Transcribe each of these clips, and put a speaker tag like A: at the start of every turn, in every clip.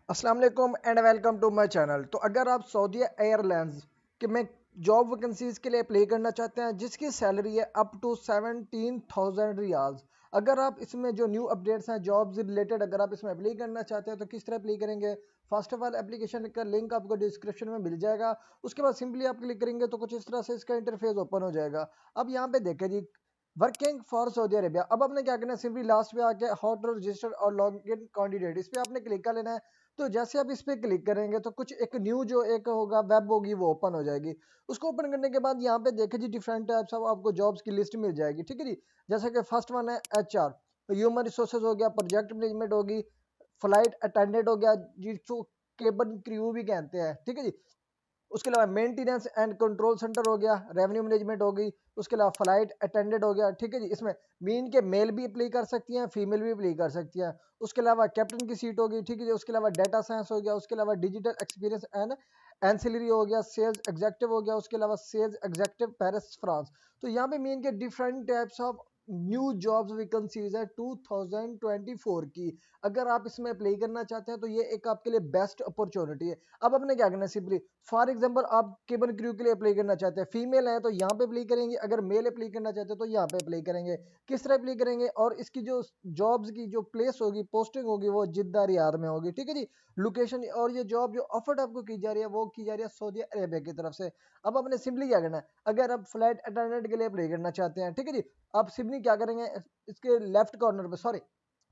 A: अस्सलाम वालेकुम and welcome to my channel. तो अगर आप सऊदी एयरलाइंस के में जॉब वैकेंसीज के लिए अप्लाई करना चाहते हैं जिसकी सैलरी है अप टू 17,000 रियाल्स। अगर आप इसमें जो न्यू अपडेट्स हैं जॉब्स रिलेटेड अगर आप इसमें अप्लाई करना चाहते हैं तो किस तरह अप्लाई करेंगे। फर्स्ट ऑफ ऑल एप्लीकेशन का लिंक आपको डिस्क्रिप्शन में मिल जाएगा। उसके बाद सिंपली आप क्लिक करेंगे तो कुछ इस तरह से इसका इंटरफेस ओपन हो जाएगा। अब यहाँ पे देखें जी, वर्किंग फॉर सऊदी अरेबिया। अब आपने क्या करना है, सिंपली लास्ट पे आके हाउ टू रजिस्टर और लॉग इन कैंडिडेट इस पे आपने क्लिक कर लेना है। तो जैसे आप इस पे क्लिक करेंगे तो कुछ एक न्यू जो एक होगा वेब होगी वो ओपन हो जाएगी। उसको ओपन करने के बाद यहाँ पे देखें जी, डिफरेंट टाइप्स ऑफ आपको जॉब्स की लिस्ट मिल जाएगी। ठीक है जी, जैसे कि फर्स्ट वन है HR, ह्यूमन रिसोर्सेज हो गया, प्रोजेक्ट मैनेजमेंट होगी, फ्लाइट अटेंडेंट हो गया जिसको केबन क्रू भी कहते हैं। ठीक है जी, उसके अलावा मेंटेनेंस एंड कंट्रोल सेंटर हो गया, रेवेन्यू मैनेजमेंट होगी, उसके अलावा फ्लाइट अटेंडेंट हो गया। ठीक है जी, इसमें मीन के मेल भी अप्लाई कर सकती हैं, फीमेल भी अप्लाई कर सकती हैं। उसके अलावा कैप्टन की सीट होगी। ठीक है जी, उसके अलावा डाटा साइंस हो गया, उसके अलावा डिजिटल एक्सपीरियंस एंड एंसिलरी हो गया, सेल्स एग्जेक्टिव हो गया, उसके अलावा सेल्स एग्जेक्टिव पेरिस फ्रांस। तो यहाँ पे मीन के different types of new jobs vacancies है 2024 की। अगर आप इसमें अप्लाई करना चाहते हैं तो ये एक आपके लिए बेस्ट अपॉर्चुनिटी है। अब आपने क्या करना है, सिंपली फॉर एग्जांपल आप केबन क्रू के लिए अप्लाई करना चाहते हैं, फीमेल है तो यहाँ पे अप्लाई करेंगे, अगर मेल अप्लाई करना चाहते हैं तो यहाँ पे अप्लाई करेंगे। किस तरह अप्लाई करेंगे, और इसकी जो जॉब्स की जो प्लेस होगी, पोस्टिंग होगी, वो जिद्दा रियाद में होगी। ठीक है जी, लोकेशन और ये जॉब जो ऑफर आपको की जा रही है वो की जा रही है सऊदी अरेबिया की तरफ से। अब आपने सिंपली क्या करना है, अगर आप फ्लाइट अटेंडेंट के लिए अप्लाई करना चाहते हैं, ठीक है जी, आप सिंपली क्या करेंगे, इसके लेफ्ट कॉर्नर पे, सॉरी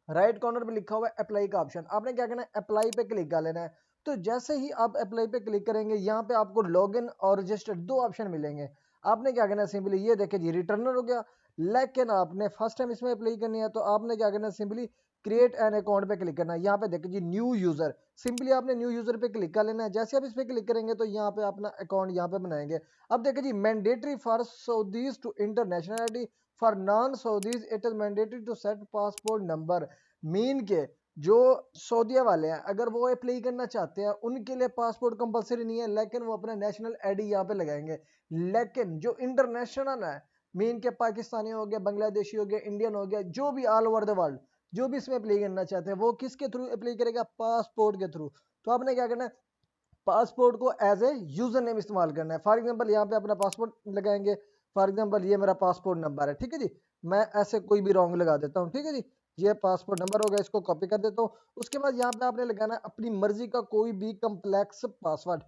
A: राइट कॉर्नर पे लिखा हुआ है अप्लाई का ऑप्शन, आपने क्या करना है, अप्लाई पे क्लिक कर लेना है। तो जैसे ही आप अप्लाई पे क्लिक करेंगे यहाँ पे आपको लॉगिन और रजिस्टर दो ऑप्शन मिलेंगे। आपने क्या करना है, सिंपली ये देखिए जी, रिटर्नर हो गया। लेकिन आपने फर्स्ट टाइम इसमें अप्लाई करनी है तो आपने क्या करना है, सिंपली क्रिएट एन अकाउंट पे क्लिक करना है। यहाँ पे देखिए जी, न्यू यूजर, सिंपली आपने न्यू यूजर पे क्लिक कर लेना है। जैसे आप इस पे क्लिक करेंगे तो यहाँ पे अपना अकाउंट यहाँ पे बनाएंगे। अब देखिए जी, mandatory for Saudis to internationality, for non Saudis it is mandatory to set passport number. Mean के जो सऊदीया वाले हैं अगर वो अप्लाई करना चाहते हैं उनके लिए पासपोर्ट कंपलसरी नहीं है, लेकिन वो अपना नेशनल आईडी यहाँ पे लगाएंगे। लेकिन जो इंटरनेशनल है, मीन के पाकिस्तानी हो गया, बांग्लादेशी हो गया, इंडियन हो गया, जो भी ऑल ओवर द वर्ल्ड जो भी इसमें अप्लाई करना चाहते हैं वो किसके थ्रू अप्लाई करेगा, पासपोर्ट के थ्रू। तो आपने क्या करना है, पासपोर्ट को एज ए यूजर नेम इस्तेमाल करना है। फॉर एग्जांपल यहाँ पे अपना पासपोर्ट लगाएंगे। फॉर एग्जांपल ये मेरा पासपोर्ट नंबर है। ठीक है जी, मैं ऐसे कोई भी रॉन्ग लगा देता हूँ। ठीक है जी, ये पासपोर्ट नंबर होगा, इसको कॉपी कर देता हूँ। उसके बाद यहाँ पे आपने लगाना है अपनी मर्जी का कोई भी कम्प्लेक्स पासवर्ड।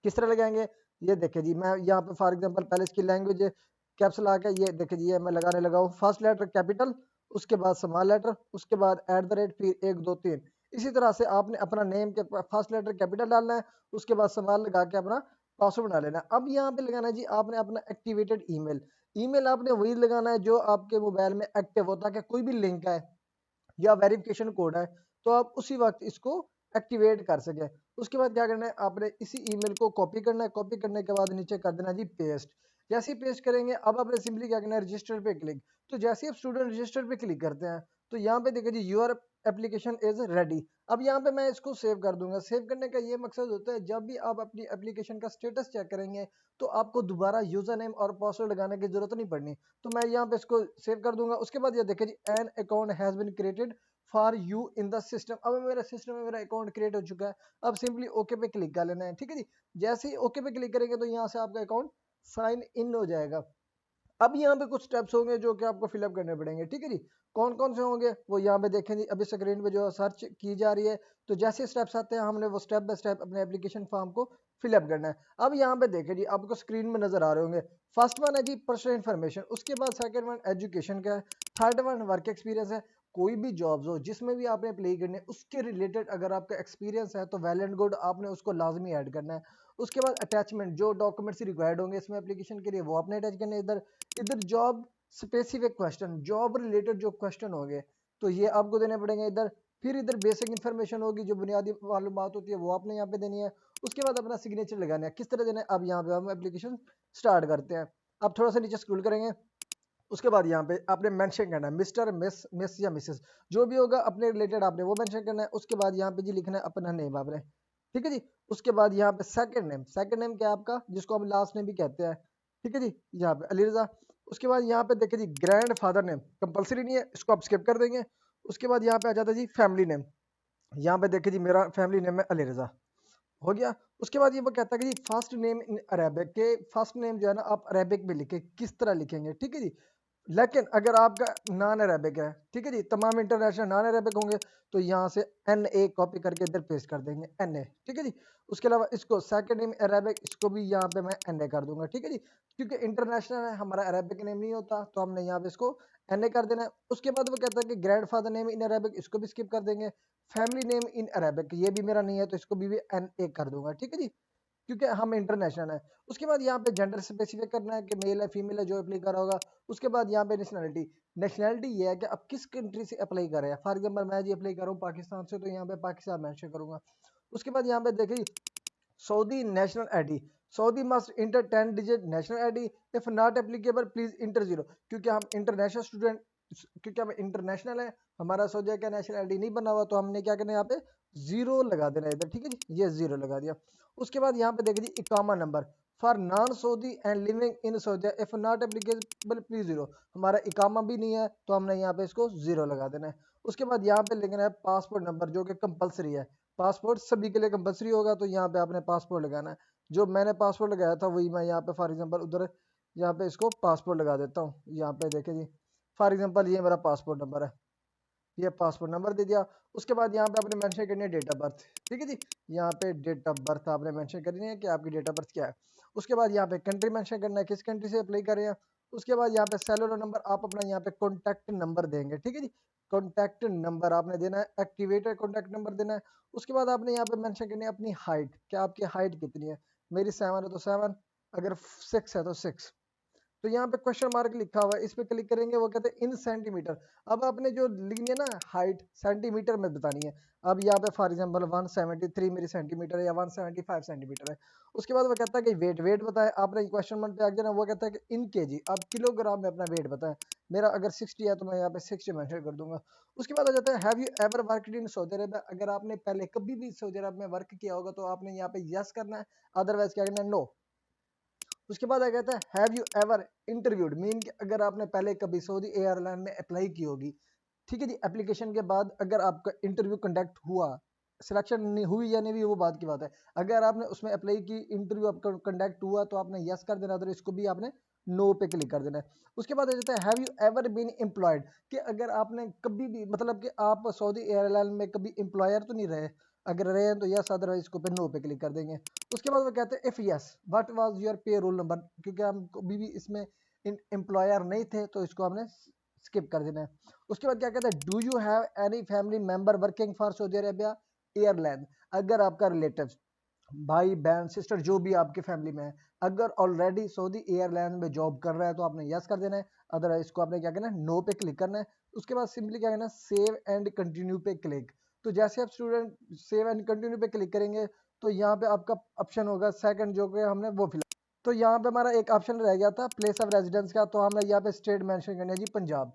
A: किस तरह लगाएंगे, ये देखिए जी, मैं यहाँ पे फॉर एग्जांपल पहले इसकी लैंग्वेज कैप्स ला के ये देखिए जी, ये मैं लगाने लगा हूँ। फर्स्ट लेटर कैपिटल, उसके बाद स्मॉल लेटर, उसके बाद एट द रेट, फिर 1 2 3। इसी तरह से आपने अपना नेम के फर्स्ट लेटर कैपिटल डालना है, उसके बाद स्मॉल लगा के अपना पासवर्ड बना लेना है। अब यहाँ पे लगाना है जी आपने अपना एक्टिवेटेड ईमेल। ईमेल आपने वही लगाना है जो आपके मोबाइल में एक्टिव होता है, कि कोई भी लिंक है या वेरिफिकेशन कोड है तो आप उसी वक्त इसको एक्टिवेट कर सके। उसके बाद क्या करना है, आपने इसी ईमेल को कॉपी करना है, कॉपी करने के बाद नीचे कर देना जी पेस्ट। जैसे ही पेस्ट करेंगे अब आपने सिंपली क्या करना है, रजिस्टर पे क्लिक। तो जैसे ही आप स्टूडेंट रजिस्टर पे क्लिक करते हैं तो यहाँ पे देखिए जी, योर एप्लीकेशन इज रेडी। अब यहाँ पे मैं इसको सेव कर दूंगा। सेव करने का ये मकसद होता है जब भी आप अपनी एप्लीकेशन का स्टेटस चेक करेंगे तो आपको दोबारा यूजर नेम और पासवर्ड लगाने की जरूरत नहीं पड़नी। तो मैं यहाँ पे इसको सेव कर दूंगा। उसके बाद ये देखिए जी, an account has been created for you in the system. अब मेरा सिस्टम में मेरा अकाउंट क्रिएट हो चुका है। अब सिंपली ओके पे क्लिक कर लेना है। ठीक है जी, जैसे ही ओके पे क्लिक करेंगे तो यहाँ से आपका अकाउंट साइन इन हो जाएगा। अब यहाँ पे कुछ स्टेप्स होंगे जो कि आपको फिलअप करने पड़ेंगे। ठीक है जी, कौन कौन से होंगे वो यहाँ पे देखें जी, अभी स्क्रीन पे जो सर्च की जा रही है। तो जैसे स्टेप्स आते हैं हमने वो स्टेप बाय स्टेप अपने एप्लीकेशन फॉर्म को फिलअप करना है। अब यहाँ पे देखें जी, आपको स्क्रीन में नजर आ रहे होंगे। फर्स्ट वन है जी पर्सनल इन्फॉर्मेशन, उसके बाद सेकंड वन एजुकेशन का है, थर्ड वन वर्क एक्सपीरियंस है। कोई भी जॉब्स हो जिसमें भी आपने अप्लाई करने उसके रिलेटेड अगर आपका एक्सपीरियंस है तो वेल एंड गुड, आपने उसको लाजमी ऐड करना है। उसके बाद अटैचमेंट, जो डॉक्यूमेंट्स रिक्वायर्ड होंगे इसमें एप्लीकेशन के लिए वो आपने अटैच करने। इधर इधर job specific question, job related जो क्वेश्चन होंगे तो ये आपको देने पड़ेंगे इधर। फिर इधर बेसिक इन्फॉर्मेशन होगी, जो बुनियादी मालूमात होती है वो आपने यहाँ पे देनी है। उसके बाद अपना सिग्नेचर लगाना है। किस तरह देना है, अब यहाँ पे हम एप्लीकेशन स्टार्ट करते हैं। अब थोड़ा सा नीचे स्क्रॉल करेंगे। उसके बाद यहाँ पे आपने मेंशन करना है मिस्टर, मिस या मिसेस, जो भी होगा अपने रिलेटेड आपने वो मेंशन करना है। उसके बाद यहाँ पे जी लिखना है अपना नेम आपने। ठीक है जी, उसके बाद यहाँ पे सेकंड नेम, सेकंड नेम क्या है आपका, जिसको हम लास्ट नेम भी कहते हैं। ठीक है जी, यहाँ पे अली रजा। उसके बाद यहाँ पे देखिए जी, ग्रैंड फादर नेम कंपलसरी नहीं है, इसको आप स्किप कर देंगे। उसके बाद यहाँ पे आ जाता है जी फैमिली नेम। यहाँ पे देखिए जी मेरा फैमिली नेम है अली रजा, हो गया। उसके बाद ये वो कहता है कि जी फर्स्ट नेम इन अरेबिक, के फर्स्ट नेम जो है ना आप अरेबिक में लिखे, किस तरह लिखेंगे, ठीक है जी। लेकिन अगर आपका नॉन अरेबिक है, ठीक है जी, तमाम इंटरनेशनल नॉन अरेबिक होंगे, तो यहाँ से एन ए कॉपी करके इधर पेस्ट कर देंगे, एन ए, ठीक है जी। उसके अलावा इसको सेकंड नेम अरेबिक, इसको भी यहाँ पे मैं एन ए कर दूंगा, ठीक है जी। क्योंकि इंटरनेशनल है, हमारा अरेबिक नेम नहीं होता, तो हमने यहाँ पे इसको एन ए कर देना है। उसके बाद वो कहता है कि grand father name in Arabic, इसको भी स्किप कर देंगे। फैमिली नेम इन अरेबिक, ये भी मेरा नहीं है, तो इसको भी एन ए कर दूंगा, ठीक है जी, क्योंकि हम इंटरनेशनल है। उसके बाद यहाँ पे जेंडर स्पेसिफिक करना है कि मेल है फीमेल है, जो अप्लाई करा होगा। उसके बाद यहाँ पे नेशनलिटी, नेशनलिटी ये है कि आप किस कंट्री से अप्लाई कर रहे हैं। फॉर एग्जांपल मैं जी अप्लाई कर रहा हूँ पाकिस्तान से, तो यहाँ पे पाकिस्तान मेंशन करूंगा। उसके बाद यहाँ पे देखिए Saudi national ID, Saudi must inter 10 digit national ID, if not applicable please inter zero, क्योंकि हम इंटरनेशनल स्टूडेंट, क्योंकि हम इंटरनेशनल है, हमारा सऊदी का नेशनल आईडी नहीं बना हुआ, तो हमने क्या करना है यहाँ पे जीरो लगा देना है इधर, ठीक है जी, ये जीरो लगा दिया। उसके बाद यहाँ पे देखिए जी इकामा number for non Saudi and living in Saudi, if not applicable please zero, हमारा इकामा भी नहीं है, तो हमने यहाँ पे इसको जीरो लगा देना है। उसके बाद यहाँ पे लिखना है पासपोर्ट नंबर, जो कि कंपलसरी है, पासपोर्ट सभी के लिए कंपलसरी होगा, तो यहाँ पे आपने पासपोर्ट लगाना है। जो मैंने पासपोर्ट लगाया था वही मैं यहाँ पे फॉर एग्जांपल उधर यहाँ पे इसको पासपोर्ट लगा देता हूँ। यहाँ पे देखे जी फॉर एग्जांपल ये मेरा पासपोर्ट नंबर है, ये पासपोर्ट नंबर दे दिया। उसके बाद यहाँ पे आपने मेंशन करनी है डेट ऑफ बर्थ, ठीक है जी, यहाँ पे डेट ऑफ बर्थ आपने मेंशन करनी है कि आपकी डेट ऑफ बर्थ क्या है। उसके बाद यहाँ पे कंट्री मेंशन करना है, किस कंट्री से अप्लाई कर रहे हैं। उसके बाद यहाँ पे सेलुलर नंबर, आप अपना यहाँ पे कॉन्टैक्ट नंबर देंगे, ठीक है जी, कॉन्टैक्ट नंबर आपने देना है, एक्टिवेटेड कॉन्टैक्ट नंबर देना है। उसके बाद आपने यहाँ पे मेंशन करनी है अपनी हाइट, क्या आपकी हाइट कितनी है। मेरी 7 है तो 7, अगर 6 है तो 6। तो यहाँ पे क्वेश्चन मार्क लिखा हुआ है, इस पे क्लिक करेंगे, वो कहते हैं इन सेंटीमीटर। अब आपने जो लिखनी है ना हाइट, सेंटीमीटर में बतानी है। अब यहाँ पे फॉर एग्जांपल 173 मेरी सेंटीमीटर है, या 175 सेंटीमीटर है। उसके बाद वो कहता है कि वेट, वेट बताए, आपने क्वेश्चन मार्क पे आ जाना, वो कहता है कि इन केजी, आप किलोग्राम में अपना वेट बताएं। मेरा अगर 60 है तो मैं यहाँ पे 60 मेंशन कर दूंगा। उसके बाद आ जाता है have you ever worked in Saudi Arabia, अगर आपने पहले कभी भी सऊदी अरब में वर्क किया होगा, तो आपने यहाँ पे यस करना है, अदरवाइज क्या करना है, नो। उसके बाद आ कहता है have you ever interviewed, mean कि अगर आपने पहले कभी सऊदी एयरलाइन में अप्लाई की होगी, ठीक है जी, एप्लीकेशन के बाद अगर आपका इंटरव्यू कंडक्ट हुआ, सिलेक्शन नहीं हुई या नहीं हुई वो बात की बात है, अगर आपने उसमें अप्लाई की, इंटरव्यू आपका कंडक्ट हुआ, तो आपने यस कर देना, तो इसको भी आपने नो पे क्लिक कर देना है। उसके बाद आ जाता है have you ever been employed, कि अगर आपने कभी भी, मतलब कि आप सऊदी एयरलाइन में कभी एम्प्लॉयर तो नहीं रहे, अगर रहे हैं तो यस, अदरवाइज इसको पे नो पे क्लिक कर देंगे। उसके बाद वो कहते हैं if yes what was your पे रोल नंबर, क्योंकि हम कभी भी इसमें एम्प्लॉयर नहीं थे, तो इसको हमने स्किप कर देना है। उसके बाद क्या कहते हैं do you have any family member working for Saudi Arabia airline, अगर आपका रिलेटिव, भाई बहन सिस्टर जो भी आपके फैमिली में है, अगर ऑलरेडी सऊदी एयरलाइन में जॉब कर रहा है, तो आपने यस कर देना है, अदरवाइज इसको आपने क्या करना है, नो पे क्लिक करना है। उसके बाद सिंपली क्या करना है, सेव एंड कंटिन्यू पे क्लिक। तो जैसे आप स्टूडेंट सेव एंड कंटिन्यू पे क्लिक करेंगे, तो यहाँ पे आपका ऑप्शन होगा सेकंड, जो कि हमने वो फिल, तो यहाँ पे हमारा एक ऑप्शन रह गया था प्लेस ऑफ रेजिडेंस का, तो हमने यहाँ पे स्टेट मेंशन करना है जी पंजाब,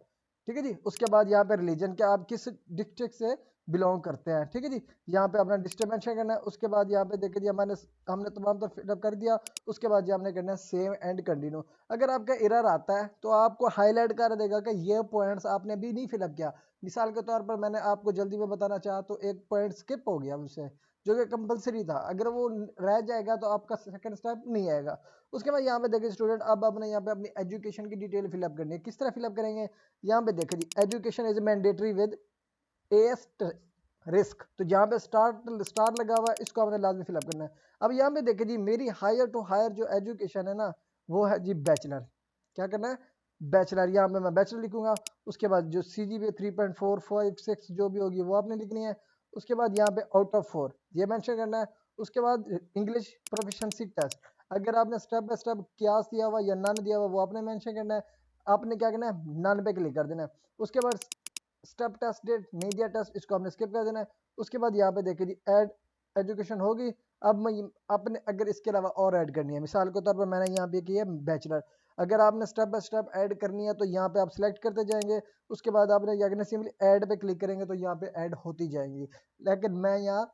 A: ठीक है जी। उसके बाद यहाँ पे रिलीजन, क्या आप किस डिस्ट्रिक्ट से बिलोंग करते हैं, ठीक है जी, यहाँ पे अपना डिस्ट्रिक्ट मेंशन करना है। उसके बाद यहाँ पे देखिए जी हमने तमाम तो फिलअप कर दिया। उसके बाद जी हमने करना है सेव एंड कंटिन्यू। अगर आपका एरर आता है, तो आपको हाईलाइट कर देगा कि ये पॉइंट्स आपने भी नहीं फिलअप किया। मिसाल के तौर पर मैंने आपको जल्दी में बताना चाहा, तो एक पॉइंट स्किप हो गया मुझसे, जो कि कंपलसरी था, अगर वो रह जाएगा तो आपका सेकंड स्टेप नहीं आएगा। उसके बाद यहाँ पे देखिए स्टूडेंट, अब आपने यहाँ पे अपनी एजुकेशन की डिटेल फिलअप करनी है, किस तरह फिलअप करेंगे। यहाँ पे देखिए जी education is mandatory with asterisk, तो जहाँ पे स्टार लगा हुआ है, इसको आपने लाजमी फिलअप करना है। अब यहाँ पे देखिए जी मेरी हायर टू हायर जो एजुकेशन है ना, वो है जी बैचलर, क्या करना है, बैचलर, यहाँ पे मैं बैचलर लिखूंगा। उसके बाद जो सी जी पी 3.456 जो भी होगी वो आपने लिखनी है। उसके बाद यहाँ पे आउट ऑफ 4 ये मेंशन करना है। उसके बाद इंग्लिश प्रोफिशिएंसी टेस्ट, अगर आपने स्टेप बाय स्टेप क्यास दिया हुआ या नन दिया हुआ, वो आपने मेंशन करना है। आपने क्या करना है, नन पे क्लिक कर देना है। उसके बाद स्टेप टेस्ट डेट नहीं दिया टेस्ट, इसको आपने स्किप कर देना है। उसके बाद यहाँ पे देखिए जी ऐड एजुकेशन होगी। अब मैं आपने अगर इसके अलावा और ऐड करनी है, मिसाल के तौर पर मैंने यहाँ पे की है बैचलर, अगर आपने स्टेप बाय स्टेप ऐड करनी है, तो यहाँ पे आप सिलेक्ट करते जाएंगे। उसके बाद आपने क्या करना है, सिंपली ऐड पे क्लिक करेंगे, तो यहाँ पे ऐड होती जाएंगी। लेकिन मैं यहाँ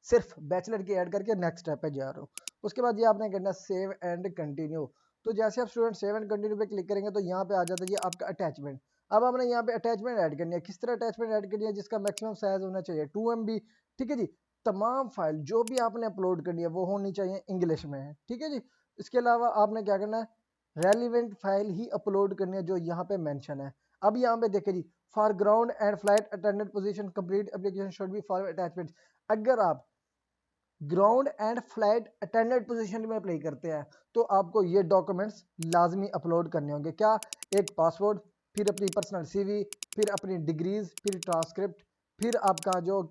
A: सिर्फ बैचलर की ऐड करके नेक्स्ट स्टेप पे जा रहा हूँ। उसके बाद ये आपने करना है सेव एंड कंटिन्यू। तो जैसे आप स्टूडेंट सेव एंड कंटिन्यू पे क्लिक करेंगे, तो यहाँ पे आ जाता है ये आपका अटैचमेंट। अब आपने यहाँ पे अटैचमेंट ऐड करनी है। किस तरह अटैचमेंट ऐड करनी है? जिसका मैक्सिमम साइज होना चाहिए 2 MB। ठीक है जी। तमाम फाइल जो भी आपने अपलोड करनी है वो होनी चाहिए इंग्लिश में है। ठीक है जी। इसके अलावा आपने क्या करना है, रेलिवेंट फाइल ही अपलोड करनी है जो यहाँ पे मेंशन है। अब यहाँ पे देखिए जी, for ground and flight attendant position complete application should be for attachment. अगर आप ground and flight attendant position में अप्लाई करते हैं तो आपको ये डॉक्यूमेंट्स लाजमी अपलोड करने होंगे। क्या? एक पासपोर्ट, फिर अपनी पर्सनल सीवी, फिर अपनी डिग्रीज, फिर ट्रांसक्रिप्ट, फिर आपका जो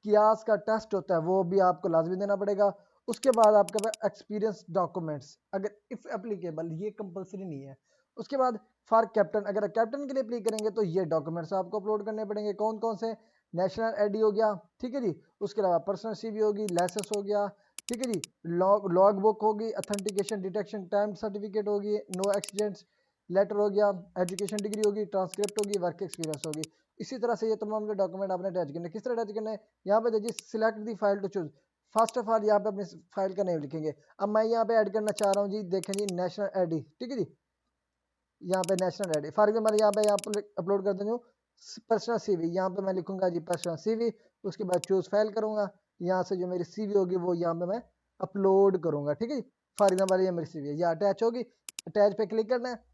A: कियास का टेस्ट होता है वो भी आपको लाजमी देना पड़ेगा। उसके बाद आपके पास एक्सपीरियंस डॉक्यूमेंट्स अगर इफ एप्लीकेबल, ये कंपलसरी नहीं है। उसके बाद फॉर कैप्टन, अगर कैप्टन के लिए अप्लाई करेंगे तो ये डॉक्यूमेंट्स आपको अपलोड करने पड़ेंगे। कौन कौन से? नेशनल आईडी हो गया, ठीक है जी। उसके अलावा पर्सनल सीवी होगी, लाइसेंस हो गया, ठीक है जी। लॉग बुक होगी, अथेंटिकेशन डिटेक्शन टाइम सर्टिफिकेट होगी, नो एक्सीडेंट्स लेटर हो गया, एजुकेशन डिग्री होगी, ट्रांसक्रिप्ट होगी, वर्क एक्सपीरियंस होगी। इसी तरह से ये तमाम जो डॉक्यूमेंट आपने अटैच करने, किस तरह अटैच करना है? यहाँ पे देखिए select the file to choose. First of all यहाँ पे अपनी फाइल का नेम लिखेंगे। अब मैं यहाँ पे ऐड करना चाह रहा हूँ जी, देखें जी, नेशनल आईडी। ठीक है जी। यहाँ पे नेशनल आईडी फॉर एग्जाम्पल यहाँ पे अपलोड कर दूँ पर्सनल सीवी। यहाँ पे मैं लिखूंगा जी पर्सनल सीवी। उसके बाद चूज फाइल करूंगा। यहाँ से जो मेरी सीवी होगी वो यहाँ पे मैं अपलोड करूंगा। ठीक है जी। फॉर एग्जाम्पल ये मेरी सीवी है, ये अटैच होगी। अटैच पे क्लिक करना है।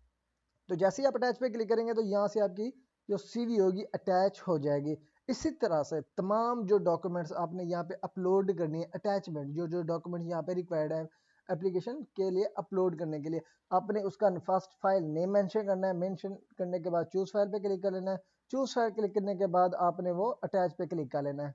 A: तो जैसे ही आप अटैच पे क्लिक करेंगे तो यहाँ से आपकी जो सीवी होगी अटैच हो जाएगी। इसी तरह से तमाम जो डॉक्यूमेंट्स आपने यहाँ पे अपलोड करनी है, अटैचमेंट जो जो डॉक्यूमेंट्स यहाँ पे रिक्वायर्ड है एप्लीकेशन के लिए अपलोड करने के लिए, आपने उसका फर्स्ट फाइल नेम मेंशन करना है। मेंशन करने के बाद चूज फाइल पे क्लिक कर लेना है। चूज फाइल क्लिक करने के बाद आपने वो अटैच पे क्लिक कर लेना है।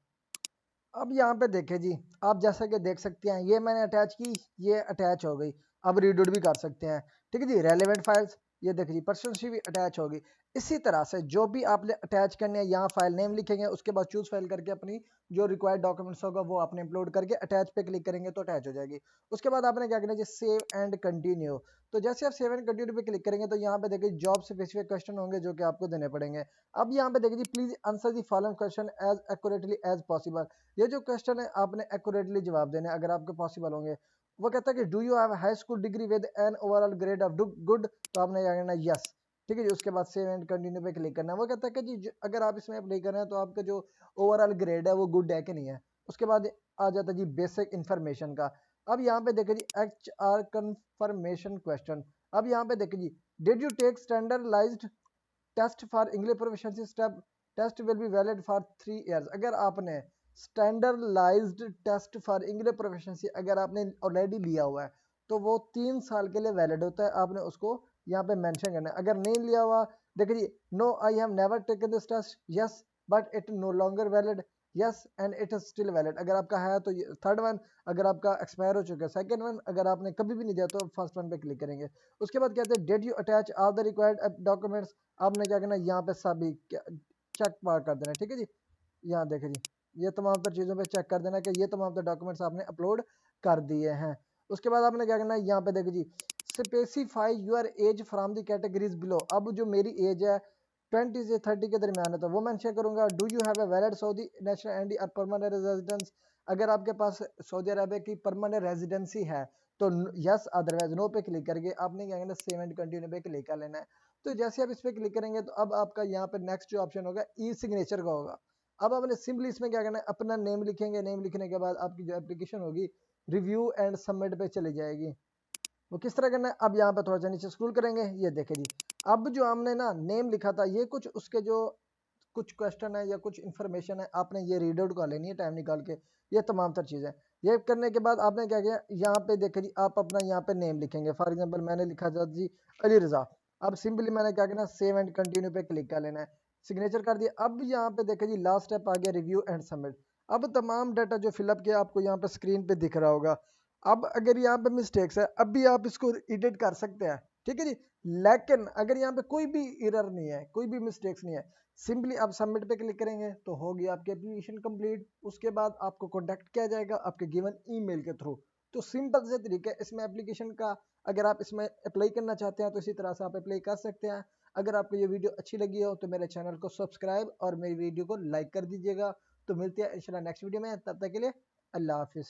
A: अब यहाँ पे देखें जी, आप जैसा कि देख सकते हैं ये मैंने अटैच की, ये अटैच हो गई। अब रीडआउट भी कर सकते हैं। ठीक है जी। रेलेवेंट फाइल्स, ये देखिए जी पर्सनल सी भी अटैच होगी। इसी तरह से जो भी आपने अटैच करने हैं यहाँ फाइल नेम लिखेंगे, उसके बाद चूज फाइल करके अपनी जो रिक्वायर्ड डॉक्यूमेंट्स होगा वो आपने अपलोड करके अटैच पे क्लिक करेंगे तो अटैच हो जाएगी। उसके बाद आपने क्या करना है जी, सेव एंड कंटिन्यू। तो जैसे आप सेव एंड कंटिन्यू पे क्लिक करेंगे तो यहाँ पे देखिए जॉब स्पेसिफिक क्वेश्चन होंगे जो कि आपको देने पड़ेंगे। अब यहाँ पे देखिए जी, please answer the following question as accurately as possible. ये जो क्वेश्चन है आपने एक्यूरेटली जवाब देने अगर आपके पॉसिबल होंगे। वो कहता है कि do you have high school degree with an overall grade of good. तो आपने क्या करना है, यस। ठीक है जी। उसके बाद सेव एंड कंटिन्यू पे क्लिक करना है। वो कहता है कि जी अगर आप इसमें अप्लाई कर रहे हैं तो आपका जो ओवरऑल ग्रेड है वो गुड है कि नहीं है। उसके बाद आ जाता है जी बेसिक इन्फॉर्मेशन का। अब यहाँ पे देखिए जी HR कंफर्मेशन क्वेश्चन। अब यहाँ पे देखिए जी, did you take standardised test for English proficiency step, test will be valid for 3 years. अगर आपने standardised test for English proficiency अगर आपने ऑलरेडी लिया हुआ है तो वो 3 साल के लिए वैलिड होता है। आपने उसको यहाँ पे मेंशन करना है। अगर नहीं लिया हुआ, देखिए no I have never taken this test, yes but it no longer valid, yes and it is still valid. अगर आपका है तो थर्ड वन, अगर आपका एक्सपायर हो चुका है सेकंड वन, अगर आपने कभी भी नहीं दिया तो फर्स्ट वन पे क्लिक करेंगे। उसके बाद कहते हैं dead you attach all the required documents. आपने क्या करना है, यहाँ पे सभी चेक मार्क कर देना है। ठीक है जी। यहाँ देखें जी, ये तमाम तर चीज़ों पे चेक कर देना कि ये तमाम तर डॉक्यूमेंट्स आपने अपलोड कर दिए हैं। उसके बाद आपने क्या करना है, यहाँ पे देखिए जी, specify your age from the categories below. अब जो मेरी एज है 20 से 30 के दरमियान है तो वो मेंशन करूंगा। Do you have a valid Saudi national ID और परमानेंट रेजिडेंस। अगर आपके पास सऊदी अरबिया की परमानेंट रेजिडेंसी है तो यस, अदरवाइज नो पे क्लिक करके आपने क्या करना है, सेव एंड कंटिन्यू पे क्लिक कर लेना है। तो जैसे आप इस पे क्लिक करेंगे तो अब आपका यहाँ पे नेक्स्ट जो ऑप्शन होगा ई सिग्नेचर का होगा। अब आपने सिंपली इसमें क्या करना है, अपना नेम लिखेंगे। नेम लिखने के बाद आपकी जो एप्लीकेशन होगी रिव्यू एंड सबमिट पे चली जाएगी। वो किस तरह करना है, अब यहाँ पे थोड़ा सा नीचे स्क्रॉल करेंगे, ये देखे जी। अब जो हमने ना नेम लिखा था, ये कुछ उसके जो कुछ क्वेश्चन है या कुछ इन्फॉर्मेशन है आपने ये रीड आउट कर लेनी है टाइम निकाल के। ये तमाम तर चीज़ें ये करने के बाद आपने क्या किया, यहाँ पे देखे जी, आप अपना यहाँ पे नेम लिखेंगे। फॉर एग्जांपल मैंने लिखा था जी अली रजा। अब सिंपली मैंने क्या करना, सेव एंड कंटिन्यू पे क्लिक कर लेना है। सिग्नेचर कर दिया। अब यहाँ पे देखे जी, लास्ट स्टेप आ गया रिव्यू एंड सबमिट। अब तमाम डाटा जो फिलअप किया आपको यहाँ पे स्क्रीन पे दिख रहा होगा। अब अगर यहाँ पे मिस्टेक्स है अब भी आप इसको एडिट कर सकते हैं। ठीक है जी। लेकिन अगर यहाँ पे कोई भी एरर नहीं है, कोई भी मिस्टेक्स नहीं है, सिंपली आप सबमिट पे क्लिक करेंगे तो होगी आपकी एप्लीकेशन कंप्लीट। उसके बाद आपको कॉन्टैक्ट किया जाएगा आपके गिवन ईमेल के थ्रू। तो सिंपल से तरीका है इसमें एप्लीकेशन का। अगर आप इसमें अप्लाई करना चाहते हैं तो इसी तरह से आप अप्लाई कर सकते हैं। अगर आपको ये वीडियो अच्छी लगी हो तो मेरे चैनल को सब्सक्राइब और मेरी वीडियो को लाइक कर दीजिएगा। तो मिलते हैं इंशाल्लाह नेक्स्ट वीडियो में, तब तक के लिए अल्लाह हाफिज़।